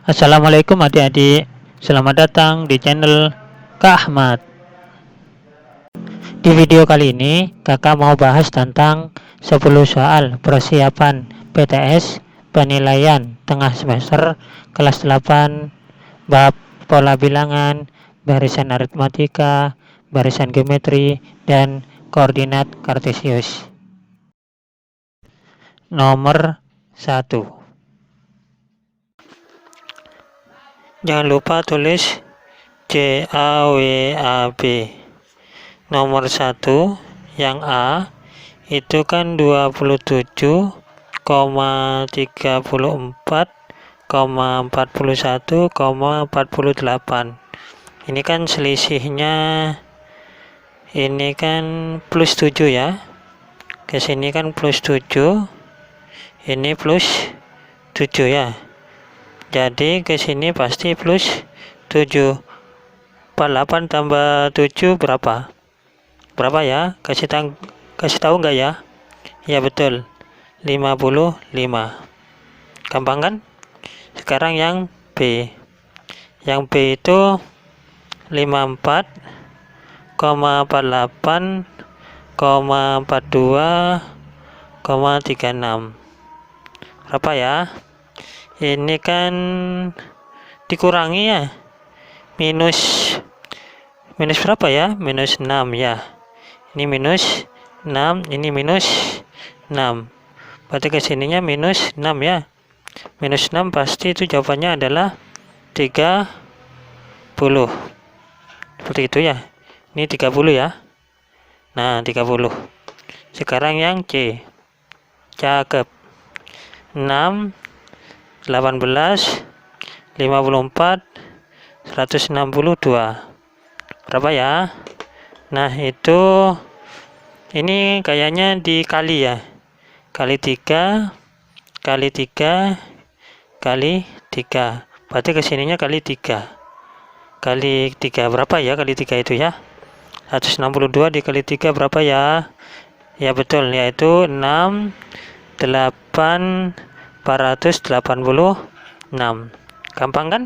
Assalamualaikum adik-adik, selamat datang di channel Kak Ahmad. Di video kali ini kakak mau bahas tentang 10 soal persiapan PTS penilaian tengah semester kelas 8 bab pola bilangan, barisan aritmatika, barisan geometri, dan koordinat kartesius. Nomor 1. Jangan lupa tulis CAWAB. Nomor 1 yang A itu kan 27,34,41,48. Ini kan selisihnya ini kan plus 7 ya. Ke sini kan plus 7. Ini plus 7 ya. Jadi ke sini pasti plus 7. 48 tambah 7 berapa? Berapa ya? Kasih tahu nggak ya? Ya betul. 55. Gampang kan? Sekarang yang B. Yang B itu 54,48,42,36. Berapa ya? Ini kan dikurangi ya. Minus berapa ya? Minus 6 ya. Ini minus 6, ini minus 6. Berarti kesininya minus 6 ya. Minus 6 pasti itu jawabannya adalah 30. Seperti itu ya. Ini 30 ya. Nah, 30. Sekarang yang C. Cakep. 6, 18, 54, 162. Berapa ya? Nah, itu ini kayaknya dikali ya. Kali 3, kali 3, kali 3. Berarti kesininya kali 3. Kali 3 berapa ya? Kali 3 itu ya. 162 dikali 3 berapa ya? Ya betul, yaitu 6, 8, 486. Gampang kan?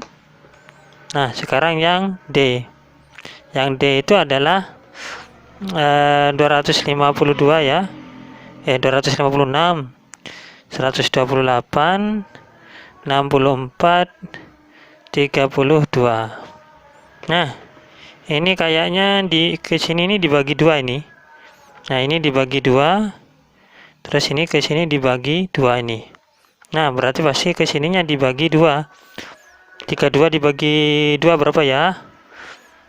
Nah, sekarang yang D. Yang D itu adalah 252 ya. 256, 128, 64, 32. Nah, ini kayaknya ke sini ini dibagi 2 ini. Nah, ini dibagi 2. Terus ini ke sini dibagi 2 ini. Nah, berarti pasti ke sininya dibagi 2. 32 dibagi 2 berapa ya?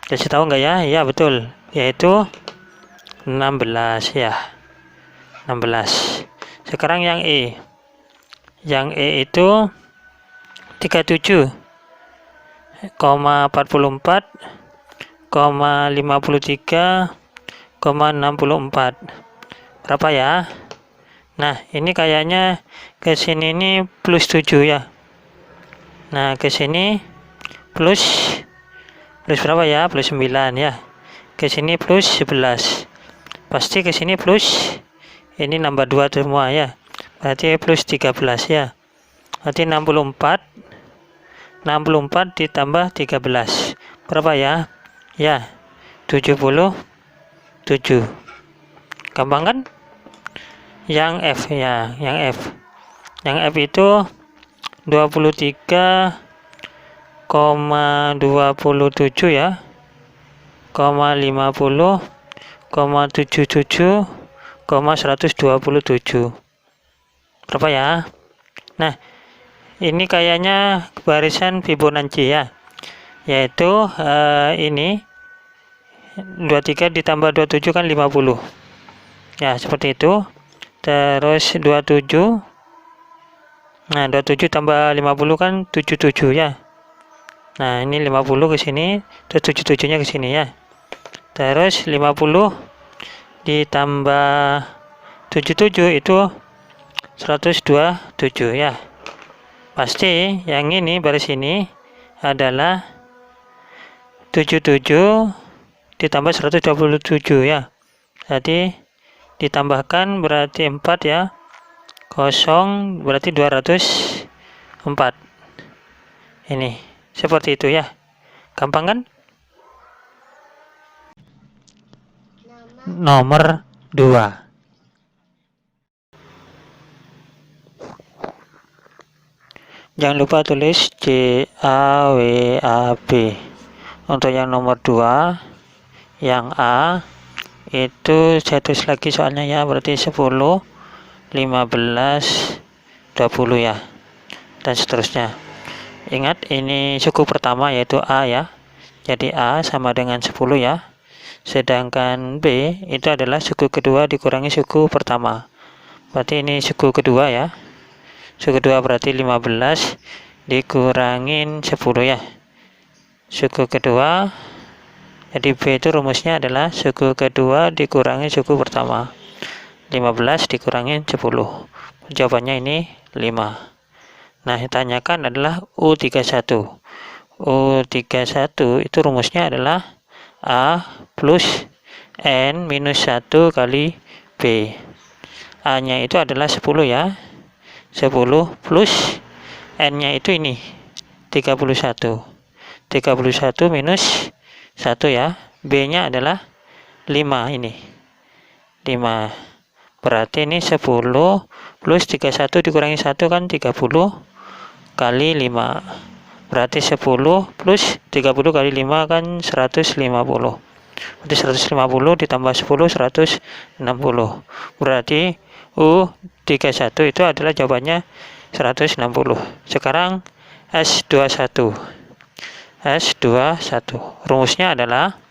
Kasih tahu nggak ya? Ya betul, yaitu 16 ya. 16. Sekarang yang E. Yang E itu 37,44,53,64. Berapa ya? Nah, ini kayaknya ke sini ini plus 7 ya. Nah, ke sini plus berapa ya? Plus 9 ya. Ke sini plus 11. Pasti ke sini plus, ini nambah 2 semua ya. Berarti plus 13 ya. Berarti 64 ditambah 13. Berapa ya? Ya, 77. Gampang kan? Yang F ya, yang F. Yang F itu 23,27 ya. 50,77,127. Berapa ya? Nah, ini kayaknya barisan Fibonacci ya. Yaitu ini 23 ditambah 27 kan 50. Ya, seperti itu. Terus 27. Nah, 27 tambah 50 kan 77 ya. Nah, ini 50 ke sini, terus 77-nya ke sini ya. Terus 50 ditambah 77 itu 127 ya. Pasti yang ini baris ini adalah 77 ditambah 127 ya. Jadi ditambahkan berarti 4 ya. 0 berarti 204. Ini seperti itu ya, gampang kan? Nomor 2. Jangan lupa tulis C A W A B. Untuk yang nomor 2, yang A itu saya tulis lagi soalnya ya, berarti 10, 15, 20 ya, dan seterusnya. Ingat ini suku pertama yaitu A ya. Jadi A sama dengan 10 ya. Sedangkan B itu adalah suku kedua dikurangi suku pertama. Berarti ini suku kedua ya. Suku kedua berarti 15 dikurangin 10 ya. Suku kedua, jadi B itu rumusnya adalah suku kedua dikurangi suku pertama. 15 dikurangin 10. Jawabannya ini 5. Nah, yang ditanyakan adalah U31. U31 itu rumusnya adalah A plus N minus 1 kali B. A-nya itu adalah 10 ya. 10 plus N-nya itu ini 31. 31 minus 1 ya. B-nya adalah 5 ini. 5. Berarti ini 10 plus 31 dikurangi 1 kan 30 kali 5. Berarti 10 plus 30 kali 5 kan 150. Berarti 150 ditambah 10, 160. Berarti U31 itu adalah jawabannya 160. Sekarang S21. S21. Rumusnya adalah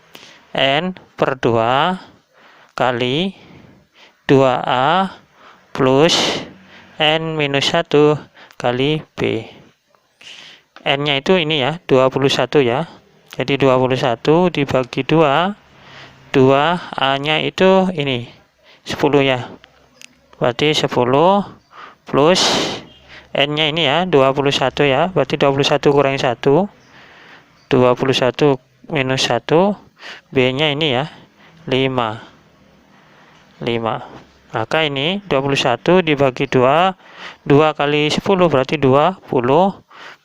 N per 2 kali 2A plus N minus 1 kali B. N-nya itu ini ya, 21 ya. Jadi 21 dibagi 2, 2A-nya itu ini, 10 ya. Berarti 10 plus N-nya ini ya, 21 ya. Berarti 21 kurangi 1, 21 minus 1, B-nya ini ya, 5. Maka ini 21 dibagi 2, 2 kali 10 berarti 20,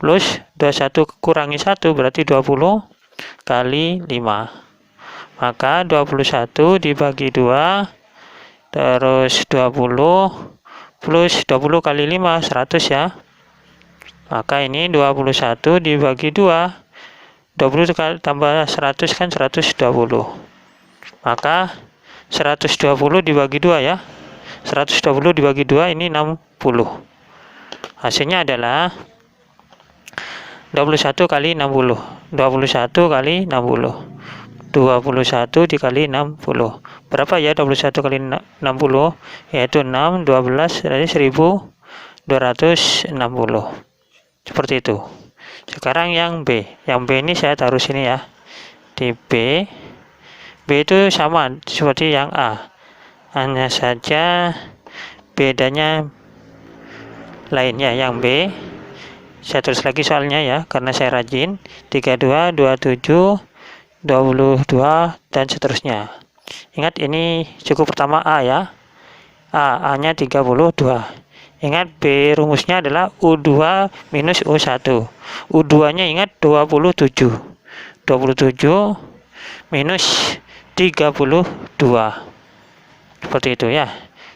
plus 21 kurangi 1 berarti 20 kali 5. Maka 21 dibagi 2, terus 20 plus 20 kali 5, 100 ya. Maka ini 21 dibagi 2, 20 tambah 100 kan 120. Maka 120 dibagi 2 ya. 120 dibagi 2 ini 60. Hasilnya adalah 21 kali 60. 21 kali 60. 21 dikali 60. Berapa ya 21 kali 60? Yaitu 6, 12, dari 1260. Seperti itu. Sekarang yang B. Yang B ini saya taruh sini ya. Di B. B itu sama seperti yang A. Hanya saja bedanya lainnya. Yang B saya tulis lagi soalnya ya, karena saya rajin. 32, 27, 22, dan seterusnya. Ingat ini suku pertama A ya. A-nya 32. Ingat B rumusnya adalah U2 minus U1. U2-nya ingat 27. 27 minus 32. Seperti itu ya.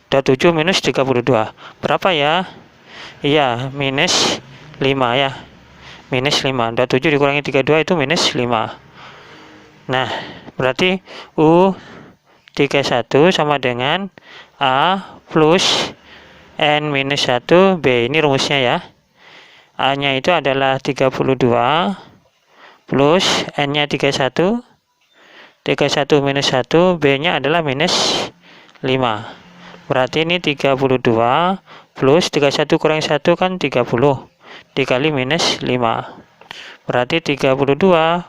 27 minus 32. Berapa ya? Iya, minus 5 ya. Minus 5. 27 dikurangi 32 itu minus 5. Nah, berarti U31 sama dengan A plus N minus 1 B. Ini rumusnya ya. A-nya itu adalah 32 plus N-nya 31. 31 minus 1, B-nya adalah minus 5. Berarti ini 32 plus 31 kurang 1 kan 30. Dikali minus 5. Berarti 32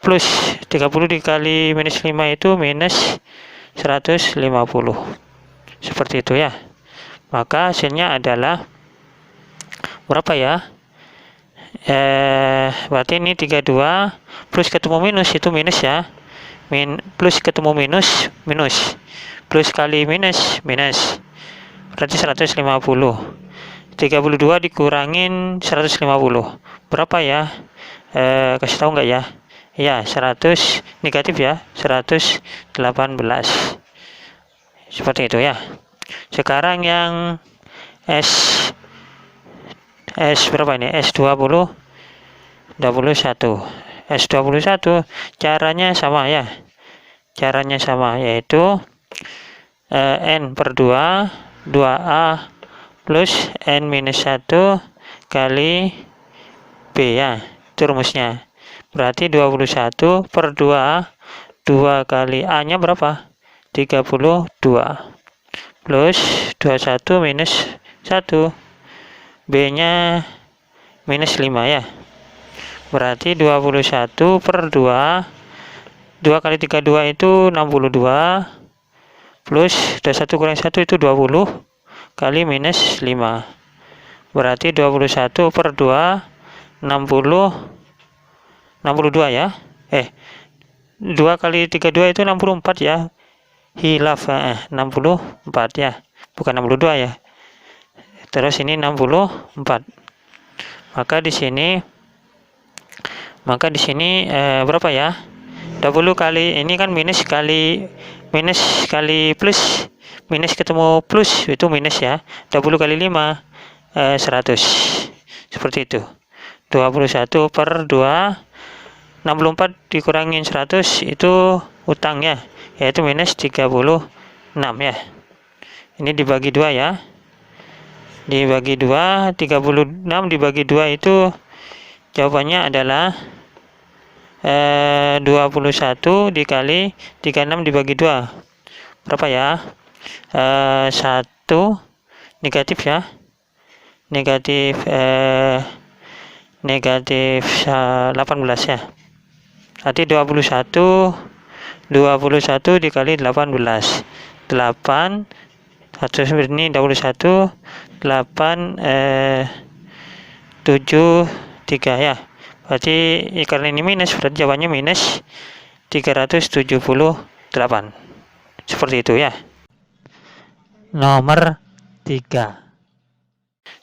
plus 30 dikali minus 5 itu minus 150. Seperti itu ya. Maka hasilnya adalah berapa ya? Berarti ini 32 plus ketemu minus itu minus ya. Plus ketemu minus, minus. Plus kali minus, minus. Berarti 150. 32 dikurangin 150. Berapa ya? Kasih tahu nggak ya? Ya, 100 negatif ya, 118. Seperti itu ya. Sekarang yang S berapa ini? S21. S21 caranya sama ya. Caranya sama, yaitu N per 2, 2A plus N minus 1 kali B ya. Itu rumusnya. Berarti 21 per 2, 2 kali A-nya berapa? 32. Plus 21 minus 1. B-nya minus 5 ya. Berarti 21 per 2. 2 kali 32 itu 62. Plus 21 kurang 1 itu 20. Kali minus 5. Berarti 21 per 2, 62 ya. 2 kali 32 itu 64 ya. Hilaf 64 ya. Bukan 62 ya. Terus ini 64. Maka di sini berapa ya? 20 kali ini kan minus kali plus, minus ketemu plus itu minus ya. 20 kali 5 100. Seperti itu. 21 per 2, 64 dikurangin 100 itu utang ya, yaitu minus 36 ya. Ini dibagi 2 ya. Dibagi 2, 36 dibagi 2 itu jawabannya adalah 21 dikali 36 dibagi 2. Berapa ya? 1 negatif ya. Negatif 18 ya. Berarti 21 dikali 18. 8 ini 21 8 7 3 ya. Berarti karena ini minus, berarti jawabannya minus 378. Seperti itu ya. Nomor 3.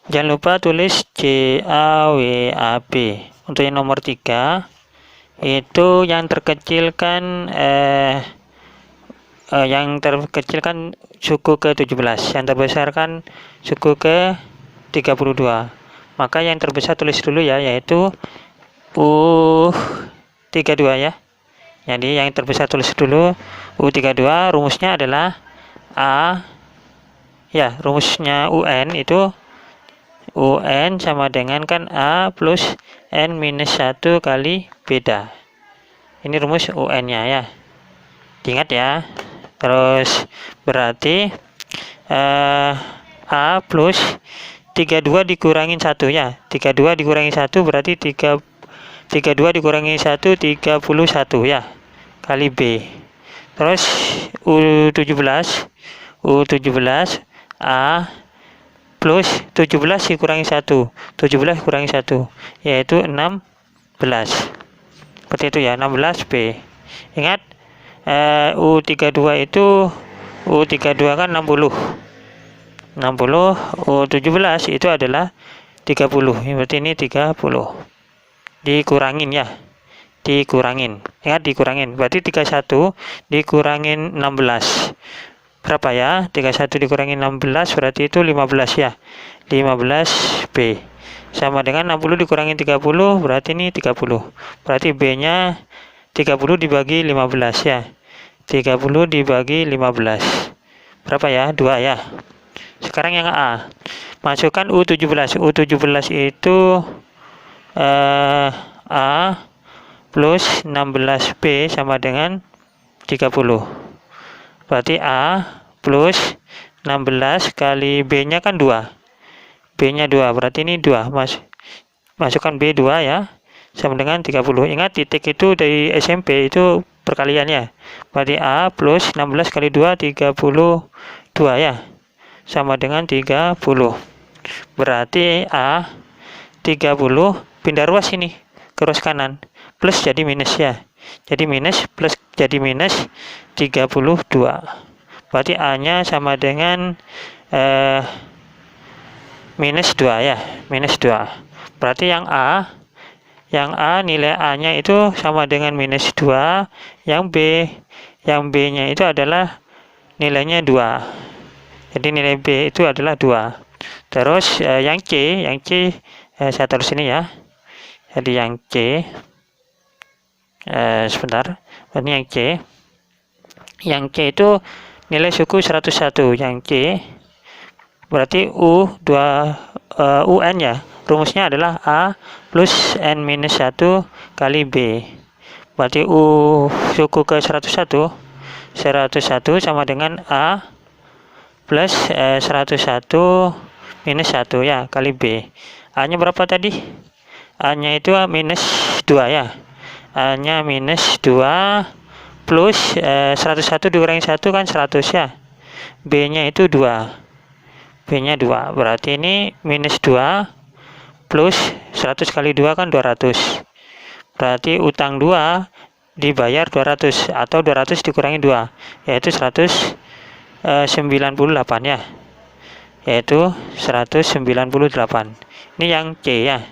Jangan lupa tulis CAWAB. Untuk yang nomor 3 itu yang terkecil kan suku ke 17, yang terbesar kan suku ke 32. Maka yang terbesar tulis dulu ya, yaitu U32 ya. Jadi yang terbesar tulis dulu U32. Rumusnya adalah A ya, rumusnya UN itu UN sama dengan kan A plus N minus 1 kali beta. Ini rumus UN nya ya, diingat ya. Terus berarti A plus 32 dikurangin 1 ya. 32 dikurangi 1 berarti 32 dikurangi 1 31 ya, kali B. Terus U17 A plus 17 dikurangi 1, 17 kurangi 1 yaitu 16. Seperti itu ya, 16 B. Ingat U32 itu U32 kan 60, U17 itu adalah 30. Berarti ini 30 dikurangin ya, dikurangin, ingat dikurangin. Berarti 31 dikurangin 16 berapa ya? 31 dikurangin 16 berarti itu 15 ya, 15 B sama dengan 60 dikurangin 30 berarti ini 30. Berarti B nya 30 dibagi 15 ya, 30 dibagi 15 berapa ya? 2 ya. Sekarang yang A, masukkan U17 itu A plus 16B sama dengan 30. Berarti A plus 16 kali B nya kan 2. B nya 2, berarti ini 2. Masukkan B 2 ya, sama dengan 30. Ingat titik itu dari SMP itu perkalian ya. Berarti A plus 16 kali 2 32 ya, sama dengan 30. Berarti A 30 pindah ruas ini ke ruas kanan, plus jadi minus ya. Jadi minus plus jadi minus 32. Berarti A nya sama dengan minus 2 ya, minus 2. Berarti yang A nilai A-nya itu sama dengan minus 2, yang B-nya itu adalah nilainya 2. Jadi nilai B itu adalah 2. Terus yang C saya taruh sini ya. Jadi yang C sebentar, ini yang C itu nilai suku 101, yang C berarti UN ya, rumusnya adalah A plus N minus 1 kali B, berarti U suku ke 101 sama dengan A plus 101 minus 1 ya, kali B. A nya berapa tadi? A nya itu minus 2 ya, A nya minus 2 plus 101 dikurangi 1 kan 100 ya, B nya itu 2, B nya 2, berarti ini minus 2 plus 100 kali 2 kan 200, berarti utang 2 dibayar 200, atau 200 dikurangi 2 yaitu 198 ya, yaitu 198. Ini yang C ya,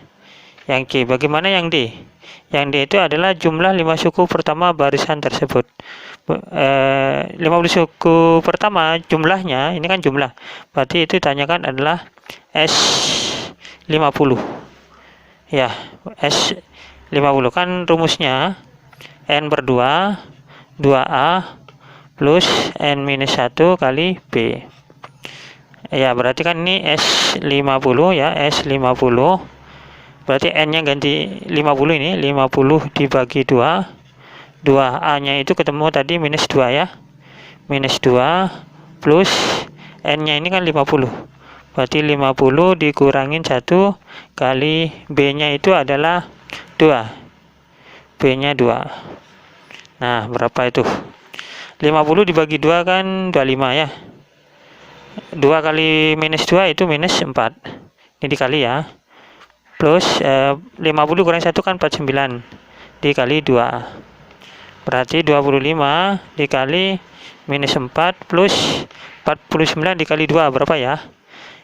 yang C. Bagaimana yang D? Yang D itu adalah jumlah 5 suku pertama barisan tersebut. 50 suku pertama jumlahnya, ini kan jumlah, berarti itu ditanyakan adalah S50 ya, S50 kan rumusnya N per 2 2A plus N minus 1 kali B ya, berarti kan ini S50 ya, S50 berarti N nya ganti 50, ini 50 dibagi 2 A nya itu ketemu tadi minus 2 ya, minus 2 plus N nya ini kan 50, berarti 50 dikurangin 1 kali B nya itu adalah 2, B nya 2. Nah berapa itu? 50 dibagi 2 kan 25 ya, 2 kali minus 2 itu minus 4, ini dikali ya, plus 50 kurang 1 kan 49 dikali 2, berarti 25 dikali minus 4 plus 49 dikali 2 berapa ya?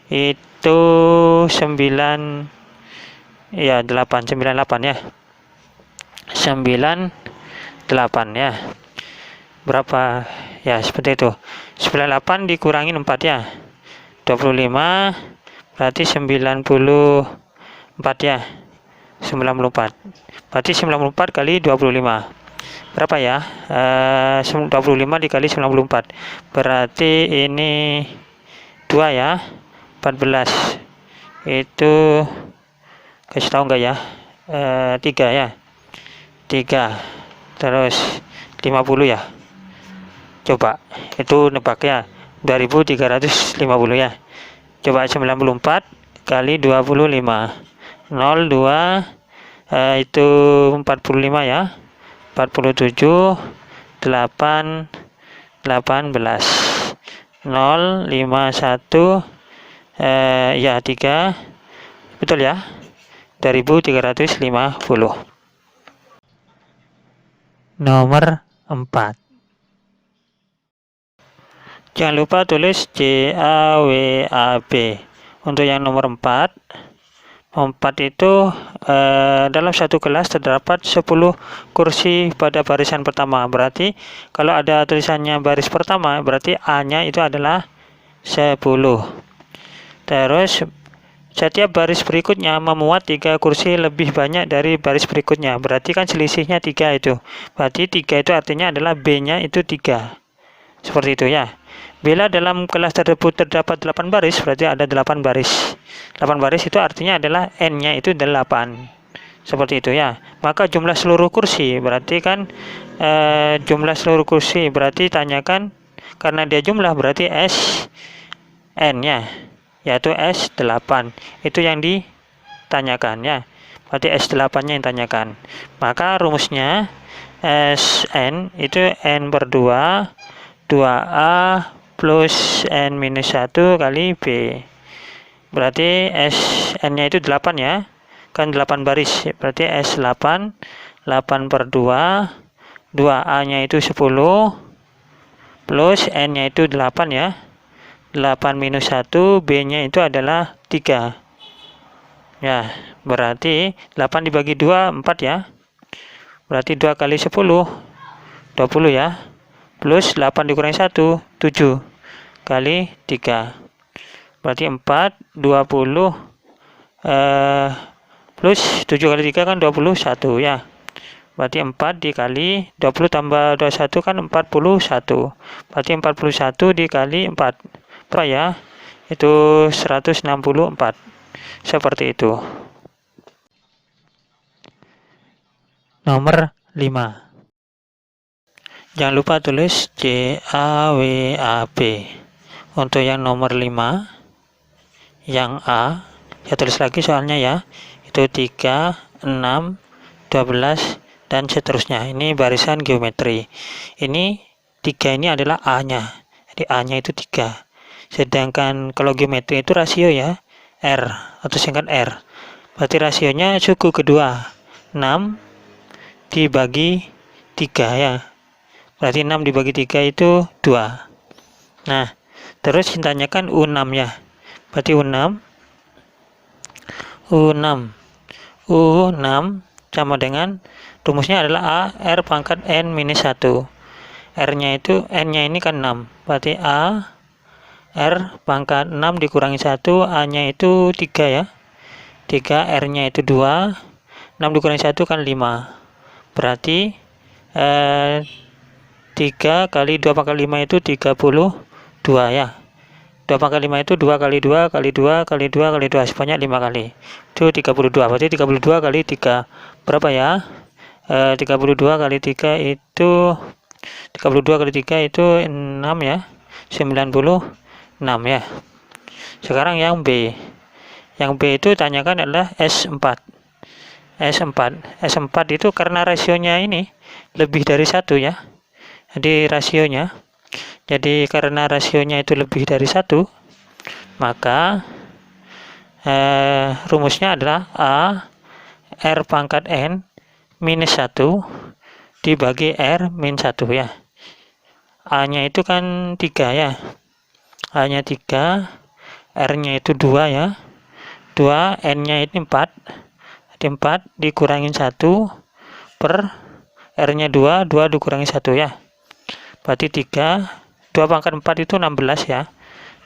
Itu 9 ya, 98 ya, 98 ya, berapa ya, seperti itu. 98 dikurangi 4 ya, 25, berarti 94 ya, 94, berarti 94 kali 25 berapa ya? 25 dikali 94, berarti ini 2 ya, 14, itu kasih tahu enggak ya? 3 ya, 3, terus 50 ya, coba itu nebaknya 2350 ya, coba 94 kali 25 02 itu 45 ya, 47 8 18 051 ya 3, betul ya, 2350. Nomor 4, jangan lupa tulis JAWAB. Untuk yang nomor 4 itu dalam satu kelas terdapat 10 kursi pada barisan pertama. Berarti kalau ada tulisannya baris pertama, berarti A-nya itu adalah 10. Terus setiap baris berikutnya memuat 3 kursi lebih banyak dari baris berikutnya. Berarti kan selisihnya 3 itu. Berarti 3 itu artinya adalah B-nya itu 3. Seperti itu ya. Bila dalam kelas tersebut terdapat 8 baris, berarti ada 8 baris. 8 baris itu artinya adalah N-nya itu 8. Seperti itu ya. Maka jumlah seluruh kursi, berarti kan jumlah seluruh kursi, berarti tanyakan, karena dia jumlah, berarti S N-nya, yaitu S8. Itu yang ditanyakan ya. Berarti S8-nya yang tanyakan. Maka rumusnya Sn itu N per 2 2A plus N minus 1 kali B. Berarti Sn-nya itu 8 ya, kan 8 baris, berarti S8 8 per 2 2A-nya itu 10 plus N-nya itu 8 ya, 8 minus 1, B-nya itu adalah 3. Ya, berarti 8 dibagi 2, 4 ya. Berarti 2 kali 10, 20 ya. Plus 8 dikurangi 1, 7 kali 3. Berarti 4, 20, plus 7 kali 3 kan 21 ya. Berarti 4 dikali 20 tambah 21 kan 41. Berarti 41 dikali 4. Berapa ya? Itu 164. Seperti itu. Nomor 5. Jangan lupa tulis CAWAB. Untuk yang nomor 5, yang A, saya tulis lagi soalnya ya. Itu 3, 6, 12, dan seterusnya. Ini barisan geometri. Ini 3 ini adalah A-nya. Jadi A-nya itu 3. Sedangkan kalau geometri itu rasio ya, R atau singkat R. Berarti rasionya suku kedua, 6 dibagi 3 ya. Berarti 6 dibagi 3 itu 2. Nah, terus ditanyakan U6 ya. Berarti U6 sama dengan rumusnya adalah A R pangkat N minus 1. R-nya itu, N-nya ini kan 6. Berarti A R pangkat 6 dikurangi 1, A-nya itu 3 ya. 3, R-nya itu 2. 6 dikurangi 1 kan 5. Berarti 3 kali 2 pangkat 5 itu 32 ya. 2 pangkat 5 itu 2 kali 2 kali 2 kali 2 kali 2 sebanyak 5 kali. Itu 32. Berarti 32 kali 3 berapa ya? 32 kali 3 itu 32 kali 3 itu 6 ya. 96 ya. Sekarang yang B. Yang B itu tanyakan adalah S4. S4 itu karena rasionya ini lebih dari 1 ya. Jadi rasionya. Jadi karena rasionya itu lebih dari 1, maka rumusnya adalah A R pangkat N minus 1 dibagi R min 1 ya. A-nya itu kan 3 ya. A-nya 3, R-nya itu 2 ya. 2, N-nya itu 4. Jadi 4 dikurangin 1 per R-nya 2, 2 dikurangi 1 ya. Berarti 3, 2 pangkat 4 itu 16 ya.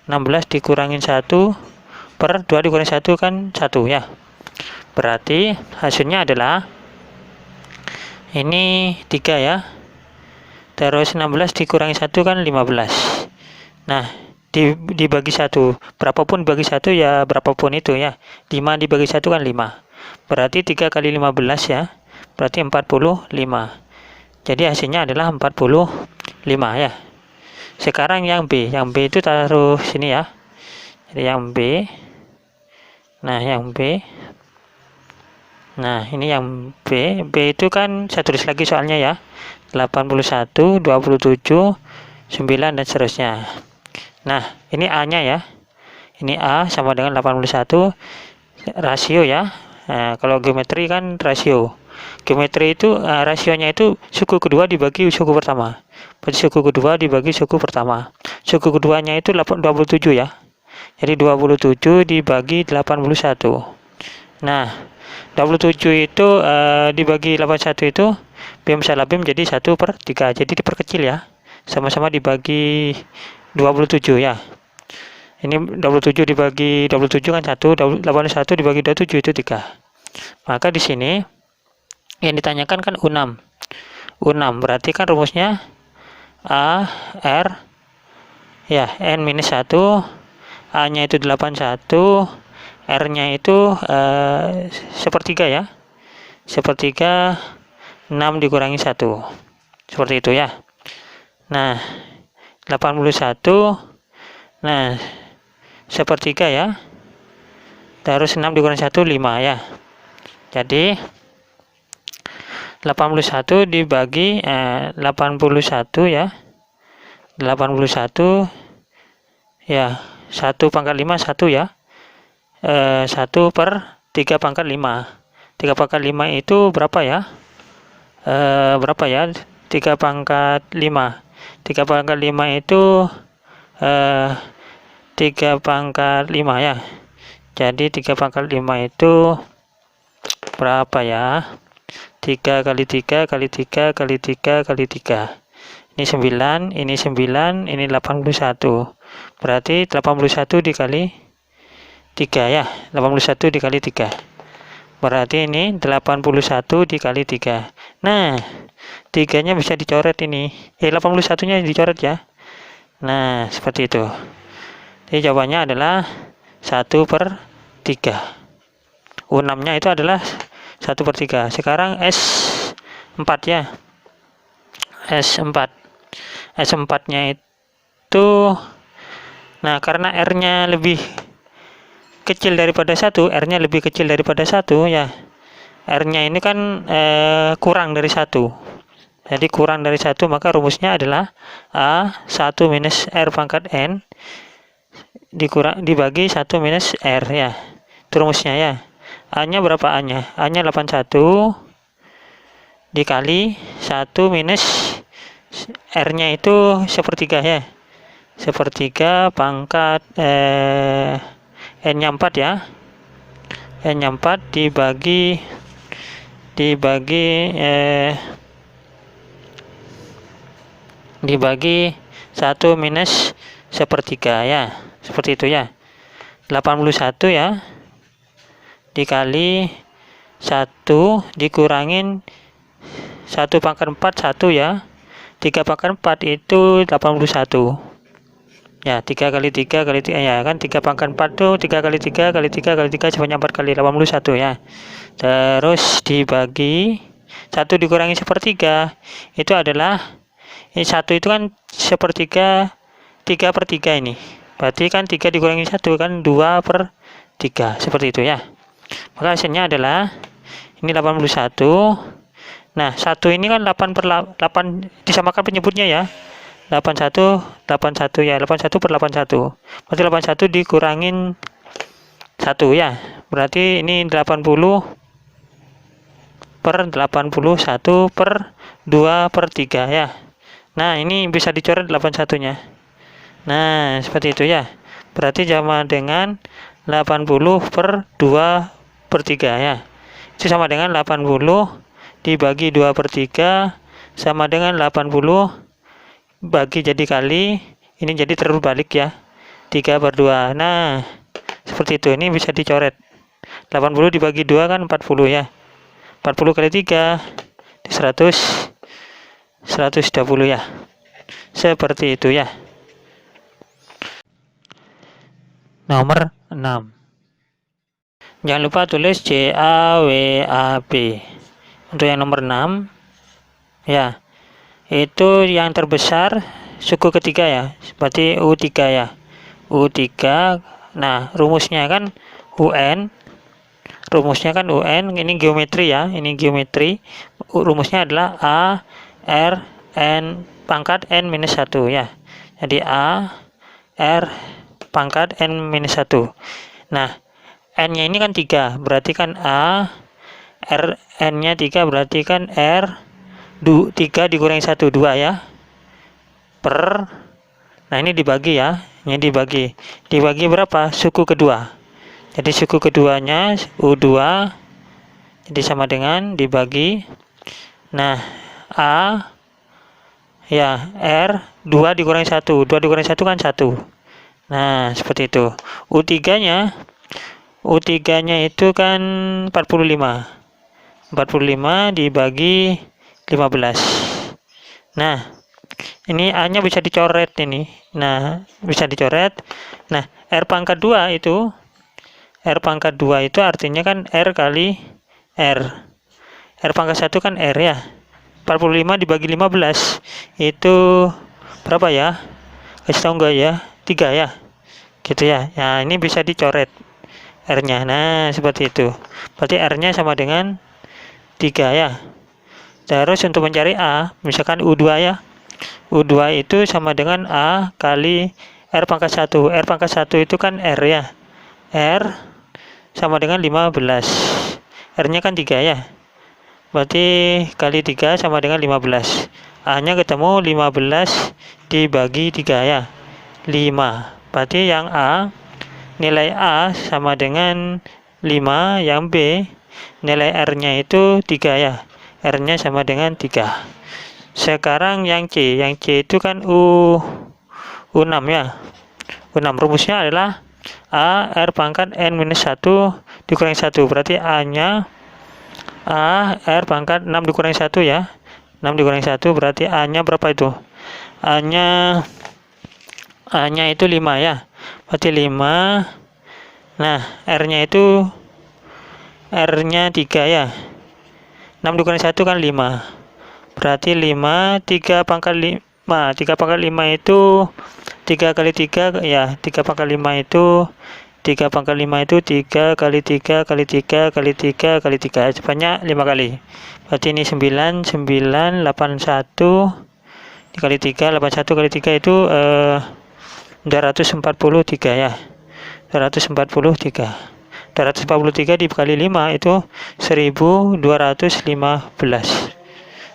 16 dikurangin 1 per 2 dikurangi 1 kan 1 ya. Berarti hasilnya adalah ini 3 ya. Terus 16 dikurangi 1 kan 15. Nah, dibagi 1. Berapapun dibagi 1 ya berapapun itu ya. 5 dibagi 1 kan 5. Berarti 3 kali 15 ya. Berarti 45. Jadi hasilnya adalah 45 ya. Sekarang yang B. Yang B itu taruh sini ya. Jadi yang B. Nah, yang B. Nah, ini yang B. B itu kan saya tulis lagi soalnya ya. 81, 27, 9, dan seterusnya. Nah, ini A-nya ya. Ini A sama dengan 81. Rasio ya. Nah, kalau geometri kan rasio. Geometri itu rasionya itu suku kedua dibagi suku pertama. Berarti suku kedua dibagi suku pertama. Suku keduanya itu 27 ya. Jadi 27 dibagi 81. Nah, 27 itu dibagi 81 itu BIM salah BIM jadi 1/3. Jadi diperkecil ya. Sama-sama dibagi 27 ya. Ini 27 dibagi 27 kan 1, 81 dibagi 27 itu 3. Maka di sini yang ditanyakan kan U6. U6 berarti kan rumusnya A R ya N minus 1, A-nya itu 81, R-nya itu sepertiga ya. Sepertiga 6 dikurangi 1. Seperti itu ya. Nah, 81. Nah, sepertiga ya. Terus 6 dikurangi 1, 5 ya. Jadi 81 dibagi 81 ya. 81 ya. 1 pangkat 5 1 ya. 1 per 3 pangkat 5. 3 pangkat 5 itu berapa ya? Berapa ya? 3 pangkat 5. 3 pangkat 5 itu 3 pangkat 5 ya. Jadi 3 pangkat 5 itu berapa ya? 3 kali 3 kali 3 kali 3 kali 3. Ini 9, ini 9, ini 81. Berarti 81 dikali 3 ya. 81 dikali 3. Berarti ini 81 dikali 3. Nah, 3-nya bisa dicoret ini. 81-nya dicoret ya. Nah, seperti itu. Jadi jawabannya adalah 1/3. U6-nya itu adalah 1/3. Sekarang S4 ya. S4. S4-nya itu, nah karena R-nya lebih kecil daripada 1, R-nya lebih kecil daripada 1 ya. R-nya ini kan kurang dari 1. Jadi kurang dari 1, maka rumusnya adalah A1 minus R pangkat N dibagi 1 minus R ya. Itu rumusnya ya. A-nya berapa A-nya? A-nya 81 dikali 1 minus R-nya itu 1/3 ya. 1/3 pangkat N-nya 4 ya. N-nya 4 dibagi 1 minus 1/3 ya. Seperti itu ya. 81 ya dikali 1 dikurangin 1 pangkat 4 1 ya. 3 pangkat 4 itu 81 ya. 3 kali 3 kali 3 ya kan. 3 pangkat 4 tuh 3 kali 3 kali 3 kali 3 sebanyak 4 kali 81 ya. Terus dibagi 1 dikurangi 1/3 itu adalah 1 itu kan 1/3, 3/3 ini. Berarti kan 3 dikurangi 1 kan 2/3. Seperti itu ya. Maka hasilnya adalah ini 81. Nah, 1 ini kan 8 disamakan penyebutnya ya. 81 ya. 81/81. Berarti 81 dikurangin 1 ya. Berarti ini 80/81/2/3 ya. Nah, ini bisa dicoret 81-nya. Nah, seperti itu ya. Berarti sama dengan 80/2/3 ya. Itu sama dengan 80 dibagi 2/3 sama dengan 80 bagi jadi kali. Ini jadi terbalik ya. 3/2. Nah, seperti itu. Ini bisa dicoret. 80 dibagi 2 kan 40 ya. 40 kali 3 120 ya. Seperti itu ya. Nomor 6. Jangan lupa tulis CAWAB. Untuk yang nomor 6 ya, itu yang terbesar suku ketiga ya. Berarti U3 ya. U3. Nah, rumusnya kan UN. Ini geometri ya. Ini geometri. Rumusnya adalah A R N pangkat N minus 1 ya. Jadi A R pangkat N minus 1. Nah, N-nya ini kan 3, berarti kan A, R, N-nya 3, berarti kan R, 3 dikurangi 1, 2 ya. Nah ini dibagi ya, ini dibagi berapa? Suku kedua. Jadi suku keduanya U2, jadi sama dengan dibagi. Nah, A, ya, R, 2 dikurangi 1, 2 dikurangi 1 kan 1. Nah, seperti itu. U3-nya itu kan 45. 45 dibagi 15. Nah, ini A-nya bisa dicoret ini. Nah, bisa dicoret. Nah, R pangkat 2 itu artinya kan R kali R. R pangkat 1 kan R ya. 45 dibagi 15 itu berapa ya? Kasih tahu enggak ya? 3 ya. Gitu ya. Nah, ini bisa dicoret R-nya. Nah, seperti itu. Berarti R-nya sama dengan 3 ya. Terus untuk mencari A, misalkan U2 ya. U2 itu sama dengan A kali R pangkat 1. R pangkat 1 itu kan R ya. R sama dengan 15. R-nya kan 3 ya. Berarti kali 3 sama dengan 15. A-nya ketemu 15 dibagi 3 ya. 5. Berarti yang A nilai A sama dengan 5, yang B nilai R-nya itu 3 ya. R-nya sama dengan 3. Sekarang yang C itu kan U6 ya. U6 rumusnya adalah A R pangkat N minus 1 dikurangi 1. Berarti A-nya A R pangkat 6 dikurangi 1 ya. 6 dikurangi 1 berarti A-nya berapa itu? A-nya itu 5 ya. Berarti 5. Nah, R-nya 3 ya. 6 dikurangi 1 kan 5. Berarti 5, 3 pangkat 5. 3 pangkat 5 itu 3 kali 3 ya. 3 pangkat 5 itu 3 pangkat 5 itu 3 kali 3 kali 3 kali 3 kali 3 sebanyak 5 kali. Berarti ini 9, 9, 81 dikali 3, 81 kali 3 itu 243 ya. 243. 243 dikali 5 itu 1215.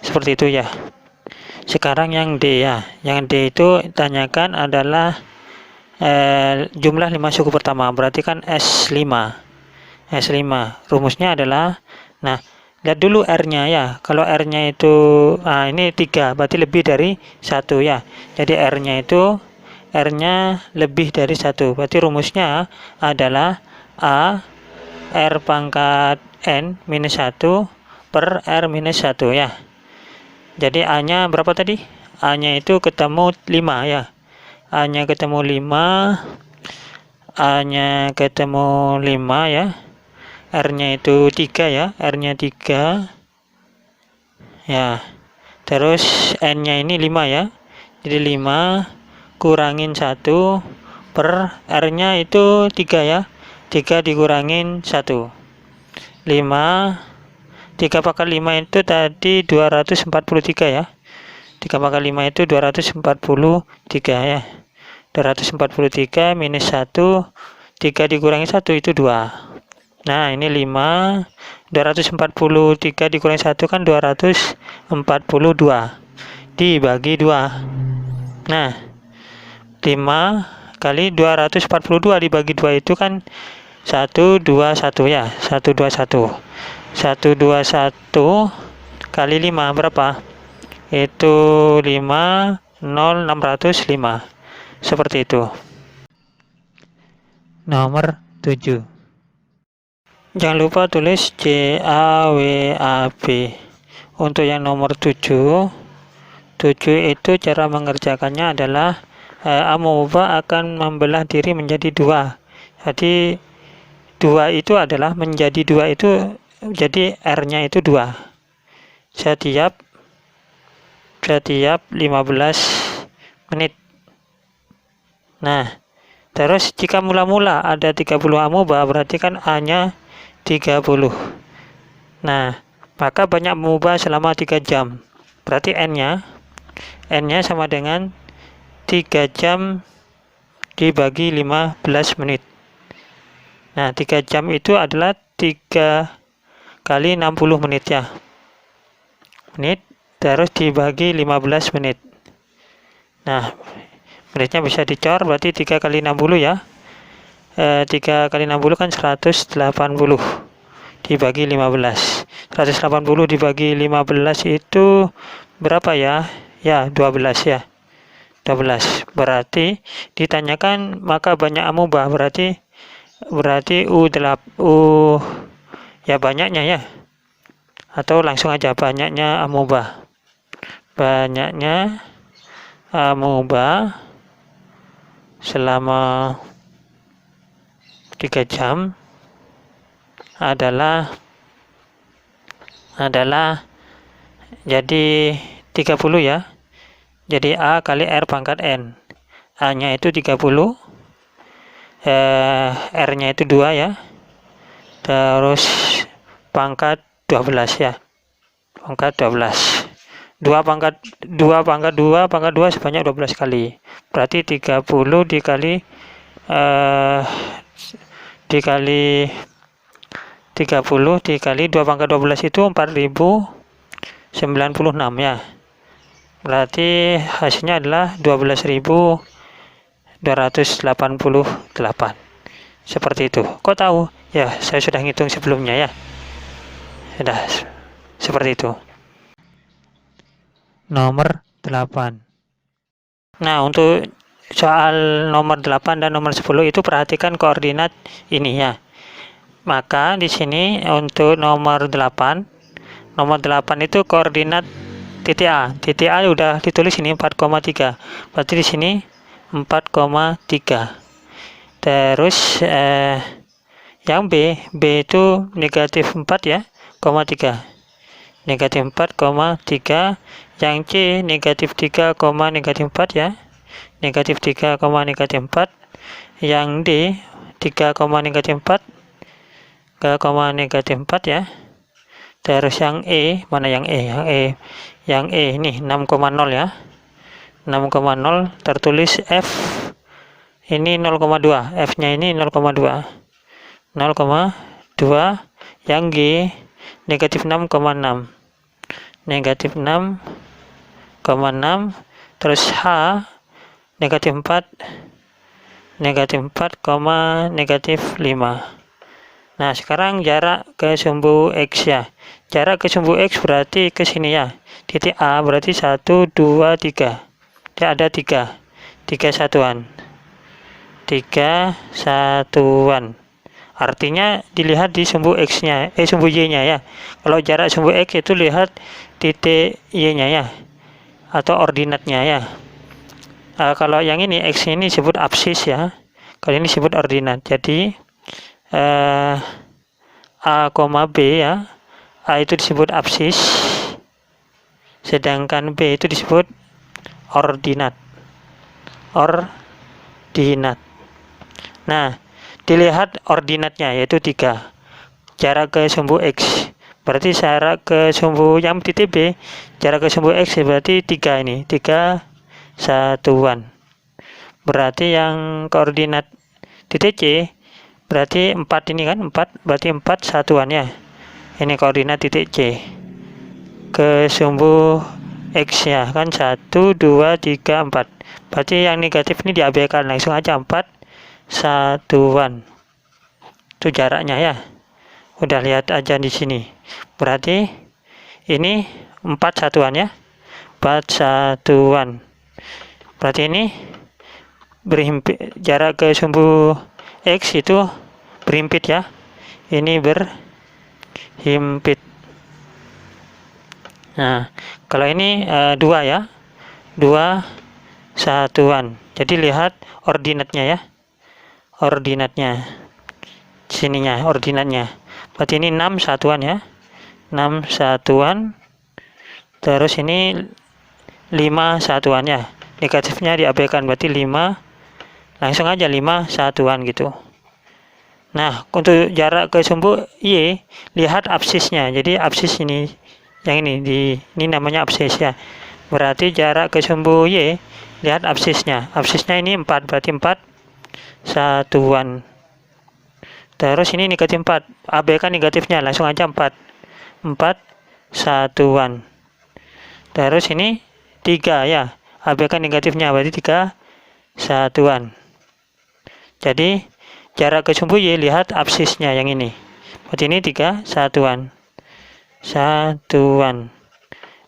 Seperti itu ya. Sekarang yang D ya. Yang D itu tanyakan adalah jumlah 5 suku pertama. Berarti kan S5. Rumusnya adalah, nah, lihat dulu R-nya ya. Kalau R-nya itu ini 3, berarti lebih dari 1 ya. Jadi R-nya lebih dari 1. Berarti rumusnya adalah A R pangkat N minus 1 per R minus 1 ya. Jadi A-nya berapa tadi? A-nya itu ketemu 5 ya. A-nya ketemu 5. A-nya ketemu 5 ya. R-nya itu 3 ya. R-nya 3. Ya. Terus N-nya ini 5 ya. Jadi 5 kurangin 1 per R-nya itu 3 ya. 3 dikurangin 1. 5. 3 pangkat 5 itu tadi 243 ya. 3 pangkat 5 itu 243 ya. 243 minus 1. 3 dikurangi 1 itu 2. Nah, ini 5. 243 dikurangi 1 kan 242. Dibagi 2. Nah, 5 kali 242 dibagi 2 itu kan 121 ya. 121. 121 kali 5 berapa? Itu 5, 0, 605. Seperti itu. Nomor 7. Jangan lupa tulis JAWAB. Untuk yang nomor 7 itu cara mengerjakannya adalah amoeba akan membelah diri menjadi 2. Jadi 2 itu adalah menjadi 2 itu, jadi R-nya itu 2 setiap 15 menit. Nah, terus jika mula-mula ada 30 amoeba berarti kan A-nya 30. Nah, maka banyak amoeba selama 3 jam. Berarti N-nya sama dengan 3 jam dibagi 15 menit. Nah, 3 jam itu adalah 3 kali 60 menit ya. Terus dibagi 15 menit. Nah, menitnya bisa dicor, berarti 3 kali 60 ya. 3 kali 60 kan 180 dibagi 15. 180 dibagi 15 itu berapa ya? Ya, 12 ya. 12. Berarti ditanyakan maka banyak amoeba, berarti U ya banyaknya ya. Atau langsung aja banyaknya amoeba. Banyaknya amoeba selama 3 jam adalah jadi 30 ya. Jadi A kali R pangkat N. A-nya itu 30. R-nya itu 2 ya. Terus pangkat 12 ya. Pangkat 12. 2 pangkat 2 sebanyak 12 kali. Berarti 30 dikali 30 dikali 2 pangkat 12 itu 4096 ya. Berarti hasilnya adalah 12.288. Seperti itu. Kok tahu? Ya, saya sudah ngitung sebelumnya ya. Sudah seperti itu. Nomor 8. Nah, untuk soal nomor 8 dan nomor 10 itu perhatikan koordinat ini ya. Maka di sini untuk nomor 8 itu koordinat titik A. Titik A udah ditulis ini 4,3. Berarti di sini 4,3. Terus yang B itu negatif 4 ya, 3. Negatif 4,3. Yang C negatif 3, negatif 4 ya. Negatif 3, negatif 4. Yang D 3, negatif 4. Negatif 4 ya. Terus yang E, mana yang E? Yang E ini 6,0 ya. 6,0 tertulis F ini 0,2. F-nya ini 0,2. 0,2. Yang G negatif 6,6. Negatif 6,6. Terus H negatif 4. Negatif 4, negatif 5. Nah, sekarang jarak ke sumbu X ya. Jarak ke sumbu X berarti ke sini ya. Titik A berarti 1, 2, 3. Dia ada 3. 3 satuan. 3 satuan. Artinya dilihat di sumbu X-nya, sumbu Y-nya ya. Kalau jarak sumbu X itu lihat titik Y-nya ya. Atau ordinatnya ya. Kalau yang ini X ini disebut absis ya. Kalau ini disebut ordinat. Jadi A, B ya. A itu disebut absis, sedangkan B itu disebut ordinat. Nah, dilihat ordinatnya yaitu 3. Jarak ke sumbu X. Berarti jarak ke sumbu yang titik B, jarak ke sumbu X berarti 3 ini. 3 satuan. Berarti yang koordinat titik C berarti 4 ini kan, 4 berarti 4 satuan ya. Ini koordinat titik C ke sumbu X ya kan, 1, 2, 3, 4. Berarti yang negatif ini diabaikan, langsung aja 4 satuan. Itu jaraknya ya. Udah lihat aja di sini. Berarti ini 4 satuan ya. 4 satuan. Berarti ini berhimpit, jarak ke sumbu X itu berhimpit ya. Ini berhimpit. Nah, kalau ini 2 ya. 2 satuan. Jadi lihat ordinatnya ya. Ordinatnya. Sininya ordinatnya. Berarti ini 6 satuan ya. 6 satuan. Terus ini 5 satuan ya. Negatifnya diabaikan, berarti 5. Langsung aja 5 satuan gitu. Nah, untuk jarak ke sumbu Y, lihat absisnya. Jadi absis ini, yang ini namanya absis ya. Berarti jarak ke sumbu Y, lihat absisnya. Absisnya ini 4, berarti 4 satuan. Terus ini negatif 4, abaikan negatifnya, langsung aja 4 satuan. Terus ini 3 ya, abaikan negatifnya, berarti 3 satuan. Jadi jarak ke sumbu Y, lihat absisnya yang ini. Berarti ini 3 satuan.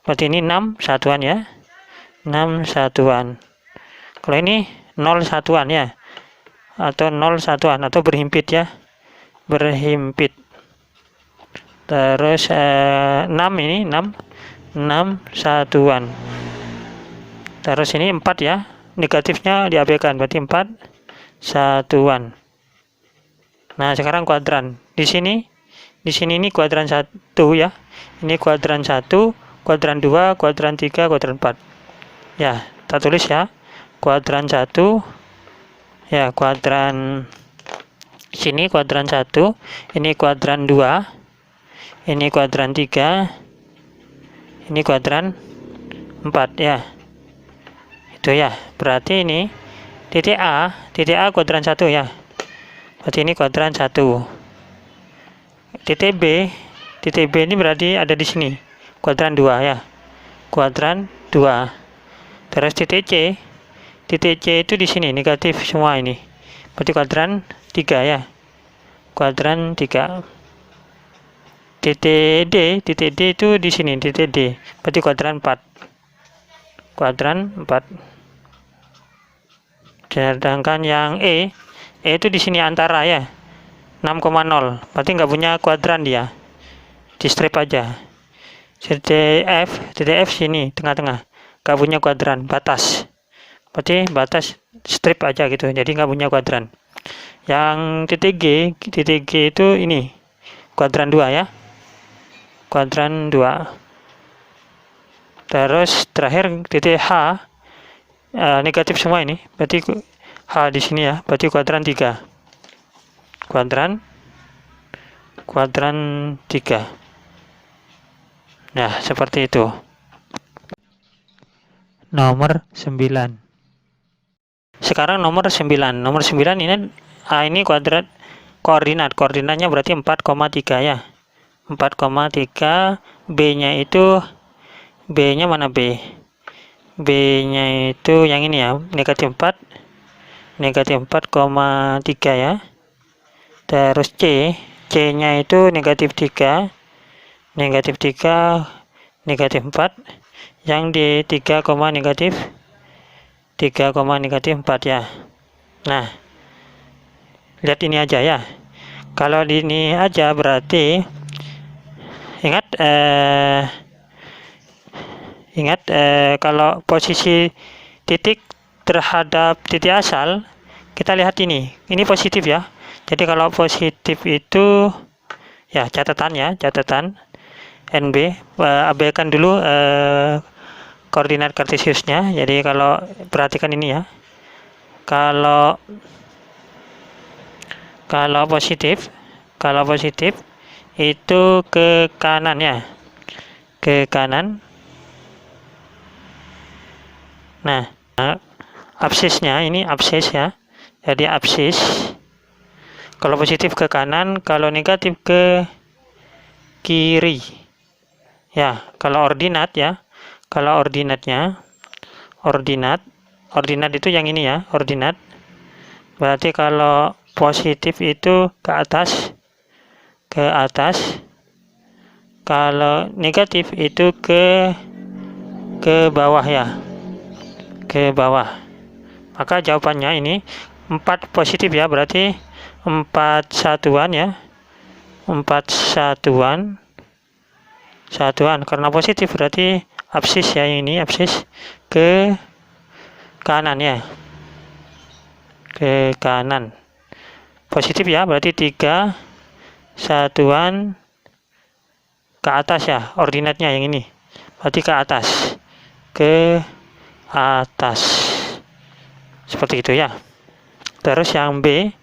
Berarti ini 6 satuan ya. 6 satuan. Kalau ini 0 satuan ya. Atau 0 satuan atau berhimpit ya. Berhimpit. Terus 6 ini 6 satuan. Terus ini 4 ya. Negatifnya diabaikan, berarti 4 satuan. Nah, sekarang kuadran. Di sini ini kuadran 1 ya. Ini kuadran 1, kuadran 2, kuadran 3, kuadran 4. Ya, kita tulis ya. Kuadran 1 ya, kuadran sini kuadran 1, ini kuadran 2, ini kuadran 3, ini kuadran 4 ya. Itu ya. Berarti ini titik A kuadran 1 ya. Berarti ini kuadran 1. Titik B ini berarti ada di sini. Kuadran 2 ya. Kuadran 2. Terus titik C itu di sini, negatif semua ini. berarti kuadran 3 ya, kuadran 3. Titik D itu di sini, titik D, berarti kuadran 4, kuadran 4. Sedangkan yang E itu di sini antara ya, 6,0, berarti nggak punya kuadran dia, di strip aja. titik F sini tengah-tengah, nggak punya kuadran, batas, berarti batas strip aja gitu, jadi nggak punya kuadran. Yang titik G itu ini kuadran 2 ya, kuadran 2. Terus terakhir titik H, negatif semua ini, berarti H di sini ya, berarti kuadran 3, kuadran 3. Nah, seperti itu. Nomor 9. Sekarang nomor 9. Nomor 9 ini kuadrat koordinatnya berarti 4,3 ya. 4,3, B-nya itu, B-nya mana B? B-nya itu yang ini ya, negatif 4,3 ya. Terus C-nya itu negatif 3, negatif 4, yang di 3, negatif 4 ya. Nah, lihat ini aja ya. Kalau di ini aja berarti ingat kalau posisi titik terhadap titik asal, kita lihat ini positif ya. Jadi kalau positif itu ya, catatan NB, abaikan dulu koordinat kartesiusnya. Jadi kalau perhatikan ini ya, kalau positif itu ke kanan ya, ke kanan. Nah, absisnya ini absis ya, jadi absis kalau positif ke kanan, kalau negatif ke kiri ya. Kalau ordinat ya, kalau ordinat itu yang ini ya, ordinat. Berarti kalau positif itu ke atas, kalau negatif itu ke bawah ya, ke bawah. Maka jawabannya ini 4 positif ya, berarti 4 satuan ya, 4 satuan karena positif berarti absis ya, ini absis ke kanan ya, ke kanan. Positif ya, berarti 3 satuan ke atas ya, ordinatnya yang ini, berarti ke atas, seperti itu ya. Terus yang B,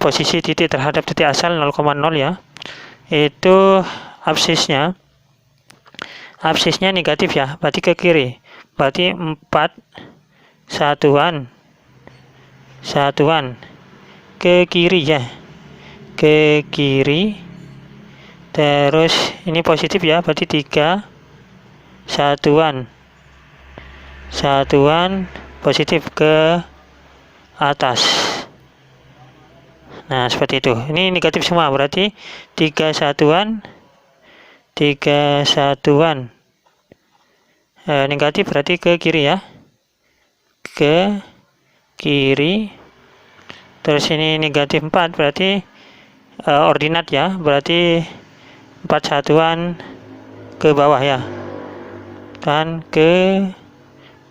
posisi titik terhadap titik asal 0,0 ya, itu absisnya negatif ya, berarti ke kiri, berarti 4 satuan ke kiri ya, ke kiri. Terus ini positif ya, berarti 3 satuan positif ke atas. Nah, seperti itu. Ini negatif semua, berarti 3 satuan negatif berarti ke kiri ya, ke kiri. Terus ini negatif 4 berarti ordinat ya, berarti 4 satuan ke bawah ya, kan, ke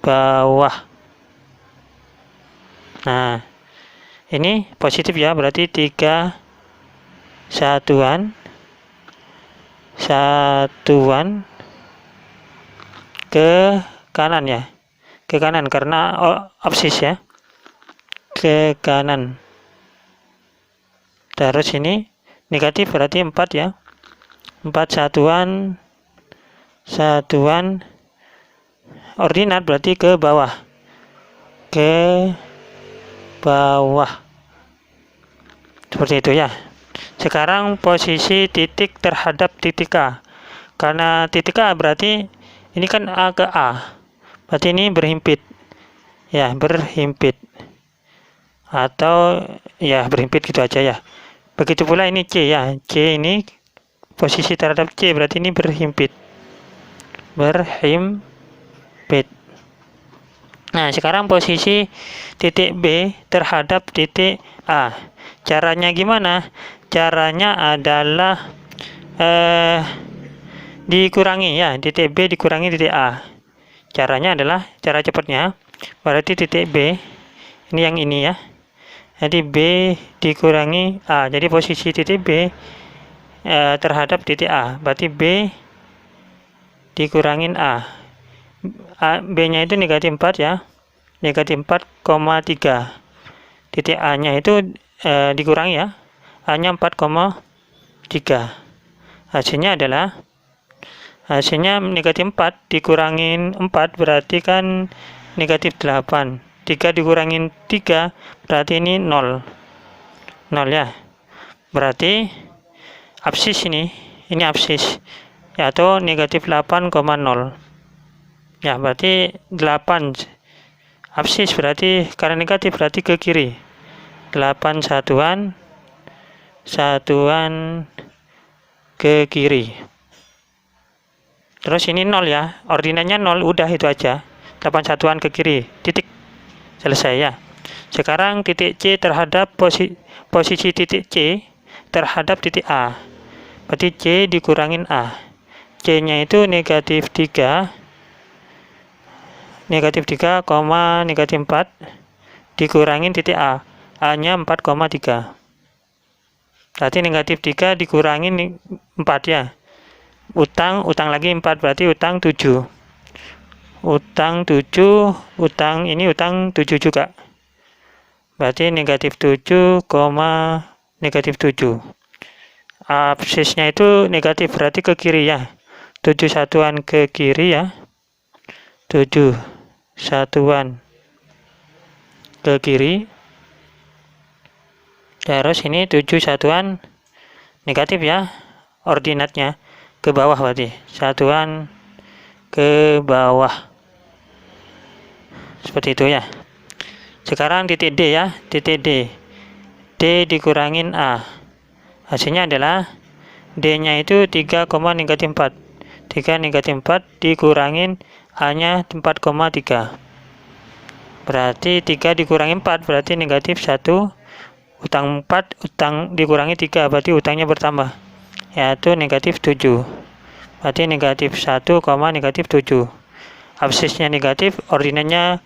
bawah. Nah, ini positif ya, berarti 3 satuan ke kanan ya, ke kanan karena absis ya, ke kanan. Terus ini negatif berarti 4 ya, 4 satuan ordinat berarti ke bawah, seperti itu ya. Sekarang posisi titik terhadap titik A, karena titik A berarti ini kan A ke A, berarti ini berhimpit ya, berhimpit. atau ya berhimpit gitu aja ya. Begitu pula ini C ya, C ini posisi terhadap C berarti ini berhimpit. Nah, sekarang posisi titik B terhadap titik A. Caranya gimana? Caranya adalah dikurangi ya, titik B dikurangi titik A. Caranya adalah, cara cepatnya, berarti titik B, ini yang ini ya. Jadi B dikurangi A. Jadi posisi titik B terhadap titik A. Berarti B dikurangin A. B-nya itu negatif 4 ya. Negatif 4,3. Titik A-nya itu dikurangi ya. A-nya 4,3. Hasilnya negatif 4 dikurangin 4 berarti kan negatif 8. 3 dikurangin 3 berarti ini 0. 0 ya. Berarti absis ini absis atau negatif 8,0. Ya, berarti 8 absis berarti karena negatif berarti ke kiri. 8 satuan ke kiri. Terus ini 0 ya, ordinatnya 0, udah itu aja. 8 satuan ke kiri, titik. Selesai ya. Sekarang titik C terhadap posisi titik C terhadap titik A. Berarti C dikurangin A. C-nya itu negatif 3, negatif 3, negatif 4 dikurangin titik A. A-nya 4,3. Berarti negatif 3 dikurangin 4 ya. Utang lagi 4 berarti utang 7. Utang 7 juga. Berarti negatif 7, negatif 7. Absisnya itu negatif berarti ke kiri ya. 7 satuan ke kiri ya. 7 satuan ke kiri. Terus ini 7 satuan negatif ya. Ordinatnya ke bawah berarti. Satuan ke bawah. Seperti itu ya. Sekarang titik D ya. Titik D. D dikurangin A. Hasilnya adalah D-nya itu 3, negatif 4. 3 negatif 4 dikurangin A-nya 4,3. Berarti 3 dikurangi 4 berarti negatif 1. Utang 4, utang dikurangi 3 berarti utangnya bertambah. Yaitu negatif 7. Berarti negatif 1, negatif 7. Absisnya negatif, ordinatnya